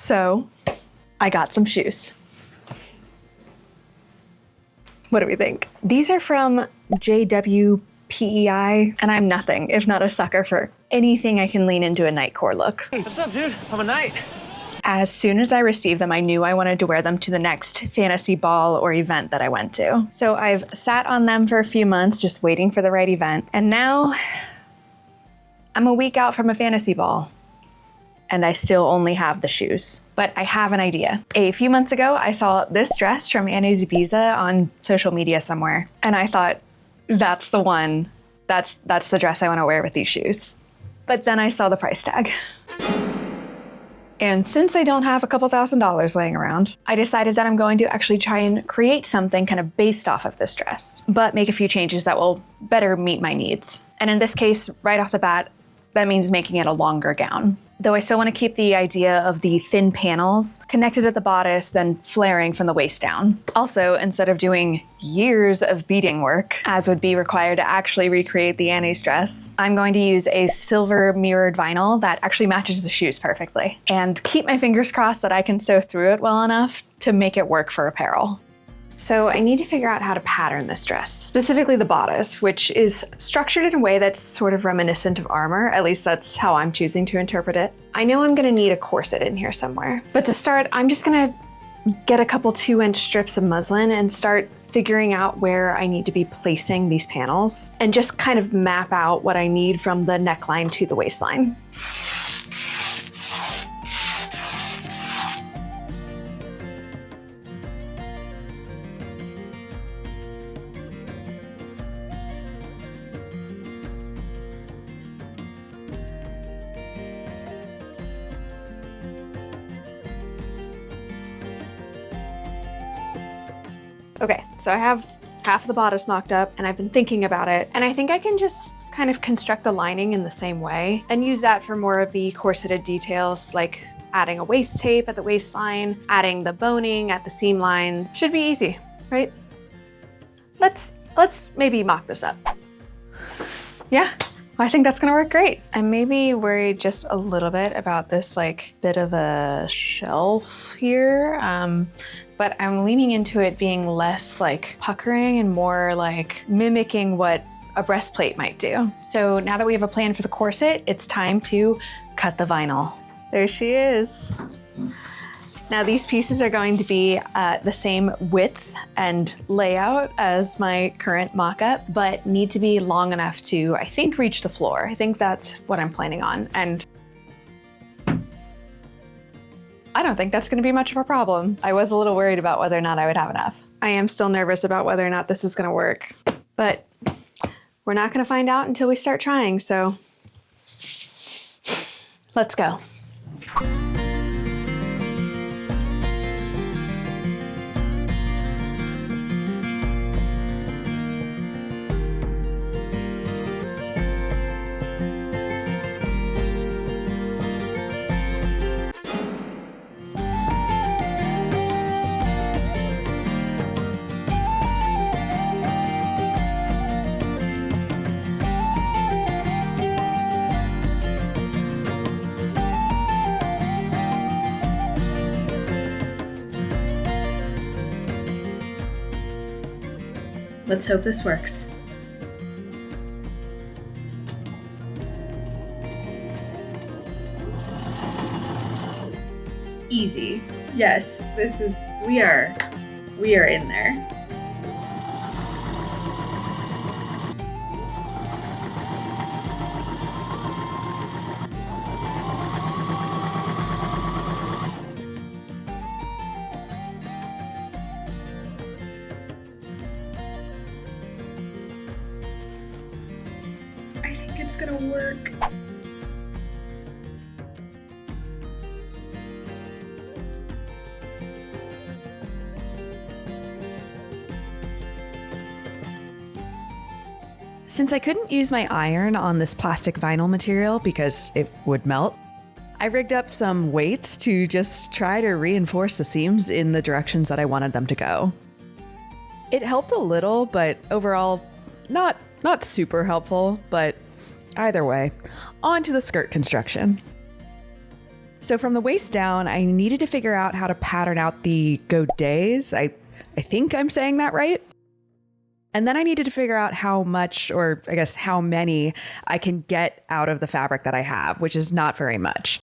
So I got some shoes. What do we think? These are from JW PEI, and I'm nothing if not a sucker for anything I can lean into a Knightcore look. Hey, what's up, dude? I'm a knight. As soon as I received them, I knew I wanted to wear them to the next fantasy ball or event that I went to. So I've sat on them for a few months, just waiting for the right event. And now I'm a week out from a fantasy ball, and I still only have the shoes. But I have an idea. A few months ago, I saw this dress from Annie's Ibiza on social media somewhere, and I thought, that's the one. That's the dress I want to wear with these shoes. But then I saw the price tag. And since I don't have a couple $1,000s laying around, I decided that I'm going to actually try and create something kind of based off of this dress, but make a few changes that will better meet my needs. And in this case, right off the bat, that means making it a longer gown. Though I still want to keep the idea of the thin panels connected at the bodice, then flaring from the waist down. Also, instead of doing years of beading work, as would be required to actually recreate the Annie's dress, I'm going to use a silver mirrored vinyl that actually matches the shoes perfectly, and keep my fingers crossed that I can sew through it well enough to make it work for apparel. So I need to figure out how to pattern this dress, specifically the bodice, which is structured in a way that's sort of reminiscent of armor. At least that's how I'm choosing to interpret it. I know I'm gonna need a corset in here somewhere, but to start, I'm just gonna get a couple 2-inch strips of muslin and start figuring out where I need to be placing these panels and just kind of map out what I need from the neckline to the waistline. Okay, so I have half of the bodice mocked up and I've been thinking about it, and I think I can just kind of construct the lining in the same way and use that for more of the corseted details, like adding a waist tape at the waistline, adding the boning at the seam lines. Should be easy, right? Let's maybe mock this up. Yeah, I think that's gonna work great. I'm maybe worried just a little bit about this like bit of a shelf here, but I'm leaning into it being less like puckering and more like mimicking what a breastplate might do. So now that we have a plan for the corset, it's time to cut the vinyl. There she is. Now these pieces are going to be the same width and layout as my current mock-up, but need to be long enough to, I think, reach the floor. I think that's what I'm planning on. And I don't think that's gonna be much of a problem. I was a little worried about whether or not I would have enough. I am still nervous about whether or not this is gonna work, but we're not gonna find out until we start trying, so let's go. Let's hope this works. Easy. Yes, we are in there. It's gonna work. Since I couldn't use my iron on this plastic vinyl material because it would melt, I rigged up some weights to just try to reinforce the seams in the directions that I wanted them to go. It helped a little, but overall, not super helpful, but either way, on to the skirt construction. So from the waist down, I needed to figure out how to pattern out the godets. I think I'm saying that right. And then I needed to figure out how much, or I guess how many, I can get out of the fabric that I have, which is not very much.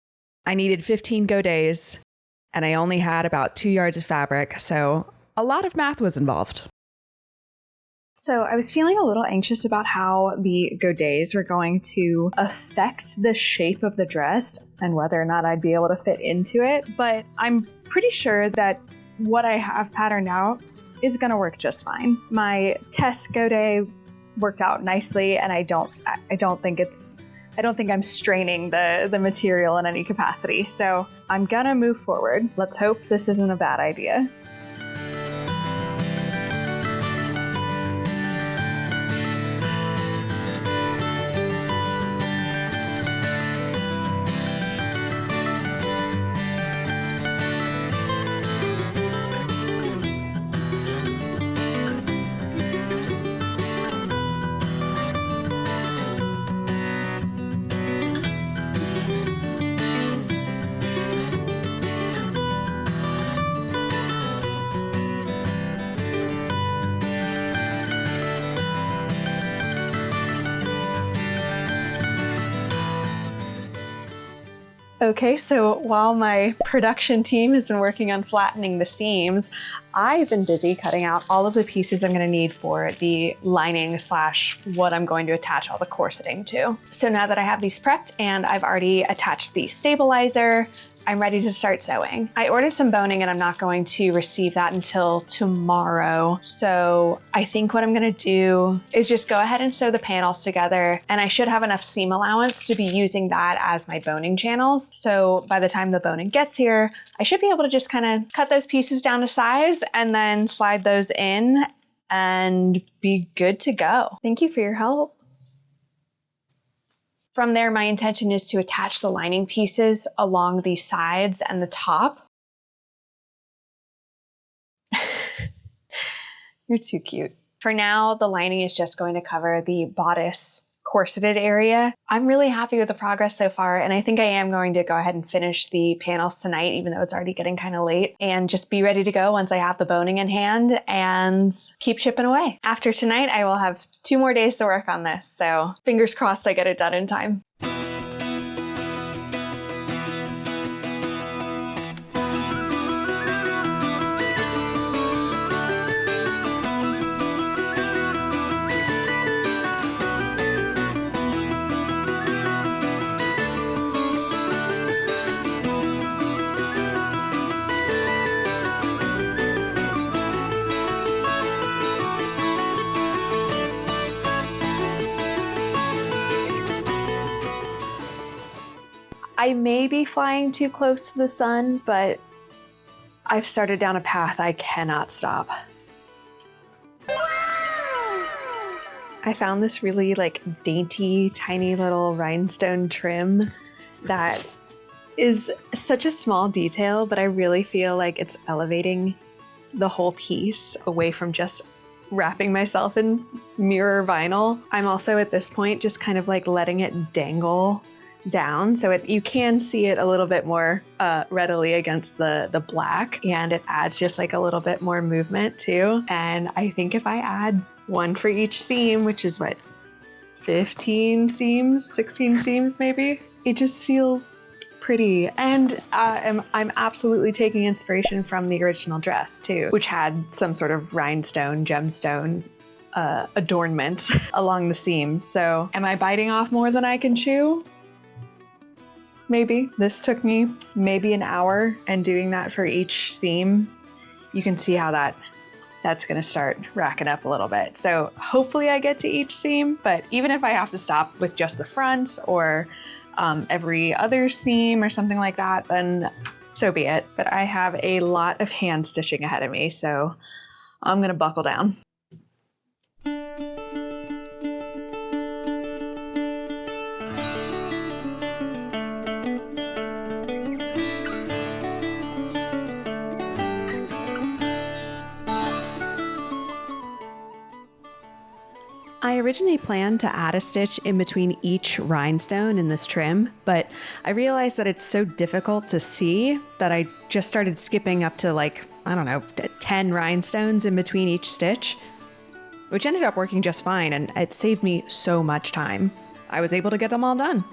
I needed 15 godets, and I only had about 2 yards of fabric, so a lot of math was involved. So I was feeling a little anxious about how the godets were going to affect the shape of the dress and whether or not I'd be able to fit into it, but I'm pretty sure that what I have patterned out is going to work just fine. My test godet worked out nicely, and I don't think I'm straining the material in any capacity. So I'm gonna move forward. Let's hope this isn't a bad idea. Okay, so while my production team has been working on flattening the seams, I've been busy cutting out all of the pieces I'm gonna need for the lining / what I'm going to attach all the corseting to. So now that I have these prepped and I've already attached the stabilizer, I'm ready to start sewing. I ordered some boning and I'm not going to receive that until tomorrow. So I think what I'm gonna do is just go ahead and sew the panels together, and I should have enough seam allowance to be using that as my boning channels. So by the time the boning gets here, I should be able to just kind of cut those pieces down to size and then slide those in and be good to go. Thank you for your help. From there, my intention is to attach the lining pieces along the sides and the top. You're too cute. For now, the lining is just going to cover the bodice corseted area. I'm really happy with the progress so far, and I think I am going to go ahead and finish the panels tonight, even though it's already getting kind of late, and just be ready to go once I have the boning in hand and keep chipping away. After tonight, I will have 2 more days to work on this, so fingers crossed I get it done in time. I may be flying too close to the sun, but I've started down a path I cannot stop. I found this really dainty, tiny little rhinestone trim that is such a small detail, but I really feel like it's elevating the whole piece away from just wrapping myself in mirror vinyl. I'm also at this point just kind of letting it dangle down so you can see it a little bit more readily against the black, and it adds just a little bit more movement too. And I think if I add 1 for each seam, which is 15 seams, 16 seams maybe, it just feels pretty. And I'm absolutely taking inspiration from the original dress too, which had some sort of rhinestone, gemstone adornments along the seams. So am I biting off more than I can chew? Maybe. This took me maybe an hour, and doing that for each seam, you can see how that's gonna start racking up a little bit. So hopefully I get to each seam, but even if I have to stop with just the front or every other seam or something like that, then so be it. But I have a lot of hand stitching ahead of me, so I'm gonna buckle down. I originally planned to add a stitch in between each rhinestone in this trim, but I realized that it's so difficult to see that I just started skipping up to 10 rhinestones in between each stitch, which ended up working just fine, and it saved me so much time. I was able to get them all done.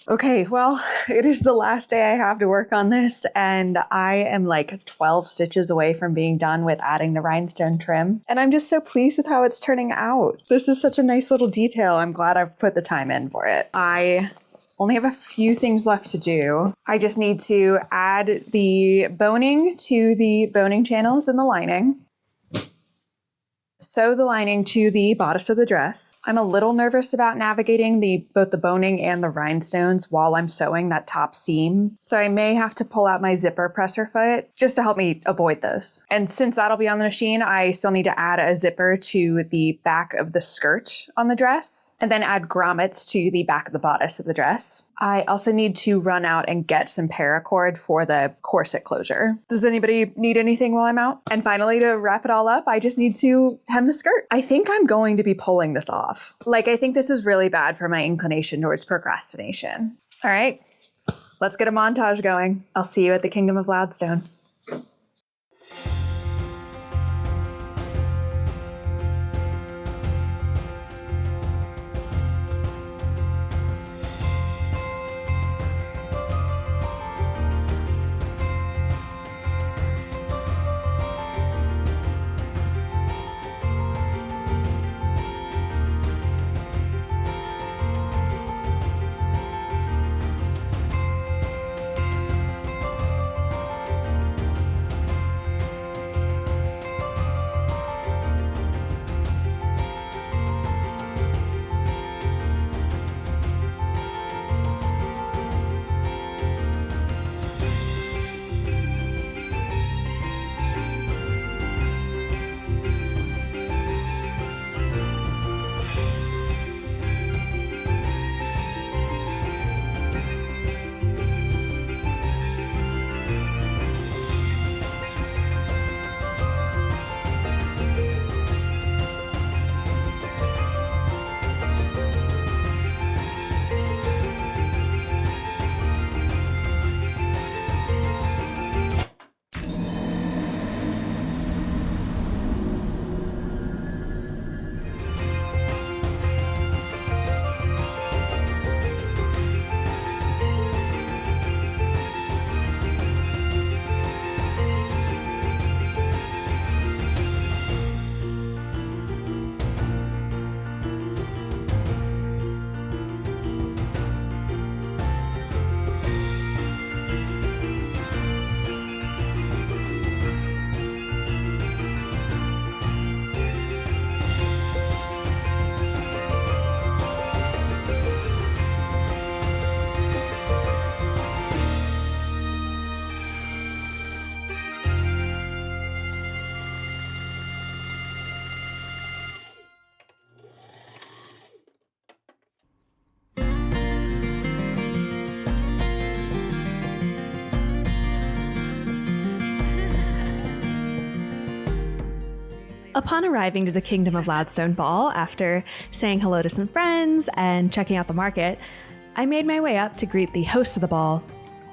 Okay, well, it is the last day I have to work on this, and I am like 12 stitches away from being done with adding the rhinestone trim. And I'm just so pleased with how it's turning out. This is such a nice little detail. I'm glad I've put the time in for it. I only have a few things left to do. I just need to add the boning to the boning channels in the lining. Sew the lining to the bodice of the dress. I'm a little nervous about navigating both the boning and the rhinestones while I'm sewing that top seam, so I may have to pull out my zipper presser foot just to help me avoid those. And since that'll be on the machine, I still need to add a zipper to the back of the skirt on the dress, and then add grommets to the back of the bodice of the dress. I also need to run out and get some paracord for the corset closure. Does anybody need anything while I'm out? And finally, to wrap it all up, I just need to hem the skirt. I think I'm going to be pulling this off. I think this is really bad for my inclination towards procrastination. All right, let's get a montage going. I'll see you at the Kingdom of Loudstone. Upon arriving to the Kingdom of Loudstone Ball, after saying hello to some friends and checking out the market, I made my way up to greet the host of the ball,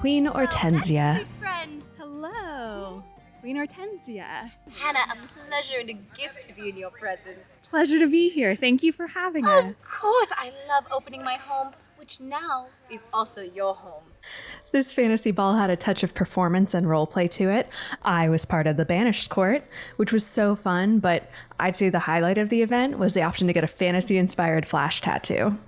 Queen Hortensia. That's my friend. Hello, Queen Hortensia. Hannah, a pleasure and a gift to be in your presence. Pleasure to be here. Thank you for having us. Of course, I love opening my home, which now is also your home. This fantasy ball had a touch of performance and roleplay to it. I was part of the Banished Court, which was so fun, but I'd say the highlight of the event was the option to get a fantasy-inspired flash tattoo.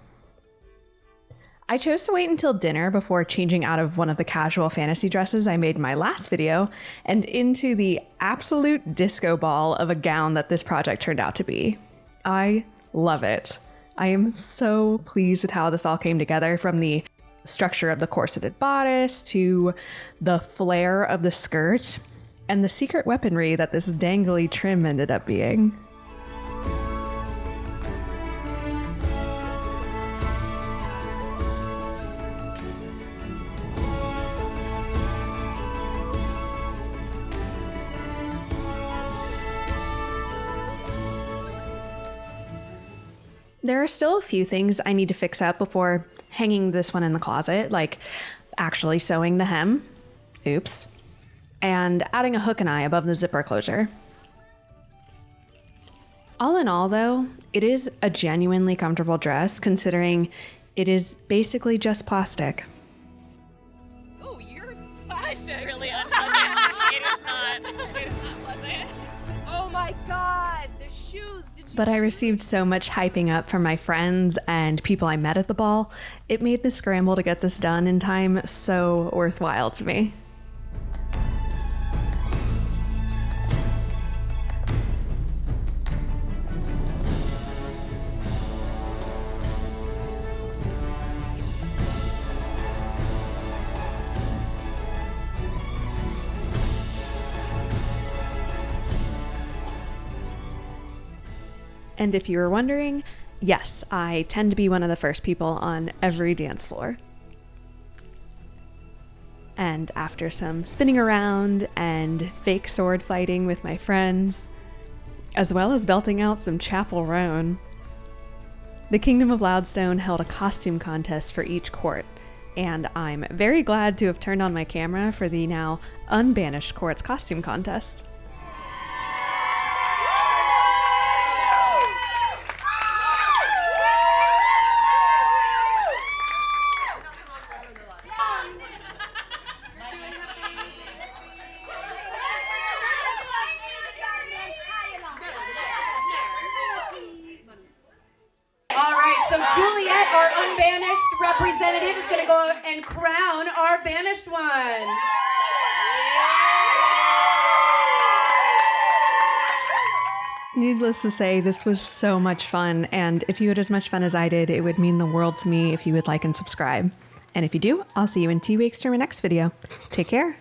I chose to wait until dinner before changing out of one of the casual fantasy dresses I made in my last video and into the absolute disco ball of a gown that this project turned out to be. I love it. I am so pleased with how this all came together, from the structure of the corseted bodice to the flare of the skirt and the secret weaponry that this dangly trim ended up being. There are still a few things I need to fix up before hanging this one in the closet, like actually sewing the hem, oops, and adding a hook and eye above the zipper closure. All in all, though, it is a genuinely comfortable dress, considering it is basically just plastic. Oh, your plastic really unpleasant. It is not pleasant. Oh my god, the shoes. But I received so much hyping up from my friends and people I met at the ball, it made the scramble to get this done in time so worthwhile to me. And if you were wondering, yes, I tend to be one of the first people on every dance floor. And after some spinning around and fake sword fighting with my friends, as well as belting out some Chapel Roan, the Kingdom of Loudstone held a costume contest for each court, and I'm very glad to have turned on my camera for the now unbanished court's costume contest. So Juliet, our unbanished representative, is going to go and crown our banished one. Needless to say, this was so much fun, and if you had as much fun as I did, it would mean the world to me if you would like and subscribe. And if you do, I'll see you in 2 weeks for my next video. Take care.